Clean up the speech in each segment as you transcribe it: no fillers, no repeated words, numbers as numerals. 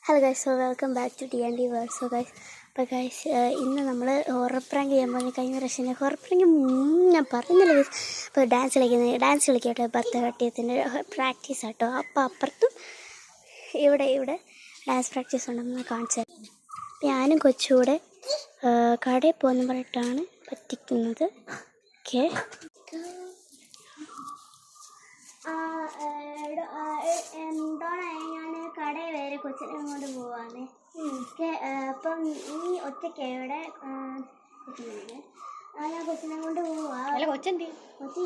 Hello guys, so welcome back to D&D world. So guys, അപ്പോൾ guys ഇന്ന് നമ്മൾ horror prank ചെയ്യാൻ പോകുന്നത്. കഴിഞ്ഞ പ്രാവശ്യം ഹൊറർ പ്രാങ്ക് ഞാൻ പറയുന്നില്ല ഗൈസ്. അപ്പോൾ ഡാൻസ് കളിക്കട്ടെ, ഭരതനാട്യത്തിൻ്റെ പ്രാക്ടീസ് ആട്ടോ. അപ്പോൾ അപ്പുറത്തും ഇവിടെ ഡാൻസ് പ്രാക്ടീസ് ഉണ്ടെന്ന് കാണിച്ചു തരാം. ഞാനും കൊച്ചുകൂടെ കടയിൽ പോകുന്ന പറഞ്ഞിട്ടാണ് പറ്റിക്കുന്നത്. ഓക്കെ, എന്താണ് ഞാൻ കടയിൽ വരെ കൊച്ചിനെ കൊണ്ട് പോവാന്ന്. അപ്പം ഈ ഒറ്റയ്ക്കയുടെ കൊച്ചിനെ ഞാൻ കൊച്ചിനെ കൊണ്ട് പോവാ. കൊച്ചി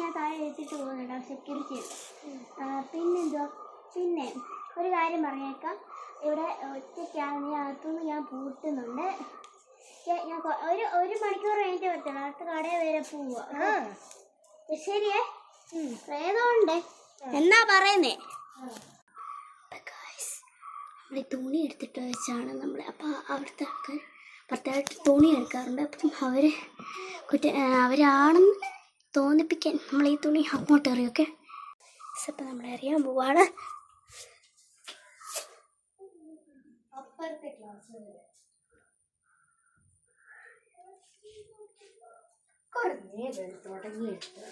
ഞാൻ താഴെ എഴുതിട്ട് പോകുന്നുണ്ടോ സെക്യൂരിറ്റി. പിന്നെ ഒരു കാര്യം പറഞ്ഞേക്കാം, ഇവിടെ ഒറ്റയ്ക്കാണ്. അകത്തുനിന്ന് ഞാൻ പൂട്ടുന്നുണ്ട്. ഞാൻ ഒരു മണിക്കൂർ കഴിഞ്ഞിട്ട് പറ്റുള്ളൂ. അടുത്ത കടയിൽ വരെ പോവാ. ശരിയേ? ഏതോണ്ടേ എന്നാ പറയുന്നേ. നമ്മൾ തുണി എടുത്തിട്ട് വെച്ചാണ് നമ്മൾ. അപ്പോൾ അവിടുത്തെ ആൾക്കാർ ഭർത്താവായിട്ട് തുണി എടുക്കാറുണ്ട്. അപ്പം അവരാണെന്ന് തോന്നിപ്പിക്കാൻ നമ്മൾ ഈ തുണി അങ്ങോട്ട് എറിയൊക്കെ. അപ്പം നമ്മൾ എറിയാൻ പോവാണ്. അപ്പുറത്തെ ക്ലാസ് തുടങ്ങിയെടുത്ത്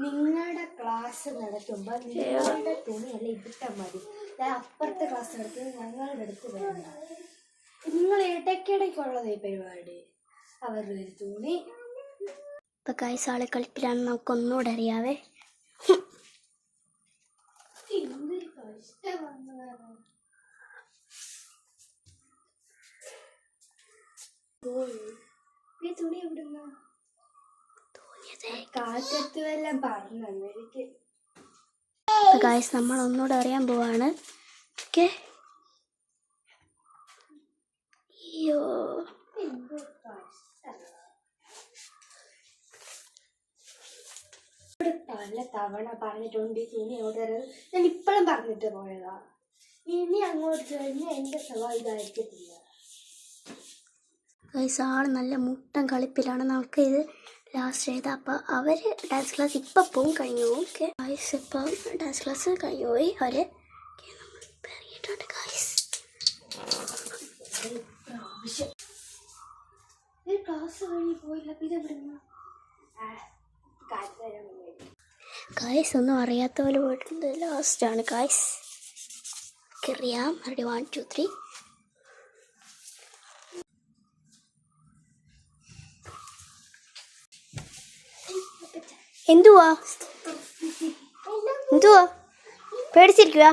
നിങ്ങളുടെ ക്ലാസ് നടത്തുമ്പോൾ നിങ്ങളുടെ തുണിയല്ല ഇട്ടാൽ മതി. അപ്പുറത്തെ ക്ലാസ് നടത്തുന്നത് ഞങ്ങളുടെ അടുത്ത് വേണ്ട. നിങ്ങൾ ഇടയ്ക്കിടയ്ക്കുള്ളത് ഈ പരിപാടി. അവരുടെ ഒരു തുണി. ഇപ്പം ഗൈസ് ആളെ കളിപ്പിലാണെന്ന് നമുക്കൊന്നുകൂടെ അറിയാവേ. എന്തൊരു കഷ്ടമാണ്. ഈ തുണി എവിടുന്ന കാറ്റത്ത് വല്ലതും പറഞ്ഞു എനിക്ക്. ഗൈസ് നമ്മൾ ഒന്നുകൂടെ അറിയാൻ പോവാണ്. ഓക്കെ, അയ്യോ പല തവണ പറഞ്ഞിട്ടുണ്ട് ഈ തുണി അങ്ങോട്ട്. ഞാൻ ഇപ്പോഴും പറഞ്ഞിട്ട് പോയതാ. ഇനി അങ്ങോട്ട് കഴിഞ്ഞ് എൻ്റെ സ്വഭാവം ഇതായിരിക്കത്തില്ല. ഗൈസ് ആൾ നല്ല മുട്ടൻ കളിപ്പിലാണ്. നമുക്ക് ഇത് ലാസ്റ്റ് ചെയ്ത്. അപ്പോൾ അവർ ഡാൻസ് ക്ലാസ് ഇപ്പം പോവും, കഴിഞ്ഞു പോവും. ഓക്കെ ഗൈസ്, ഇപ്പം ഡാൻസ് ക്ലാസ് കഴിഞ്ഞു പോയി. അവർ നമ്മൾ ഇറങ്ങിയിട്ടുണ്ട് ഗൈസ്. ക്ലാസ് കഴിഞ്ഞ് പോയില്ല. അപ്പം ഇതെവിടുന്ന ഗൈസ് ഒന്നും അറിയാത്ത പോലെ പോയിട്ടുണ്ട്. ലാസ്റ്റാണ് ഗൈസ്. അറിയാം. റെഡി 1 2 3. എന്തുവാ പേടിച്ചിരിക്കുക?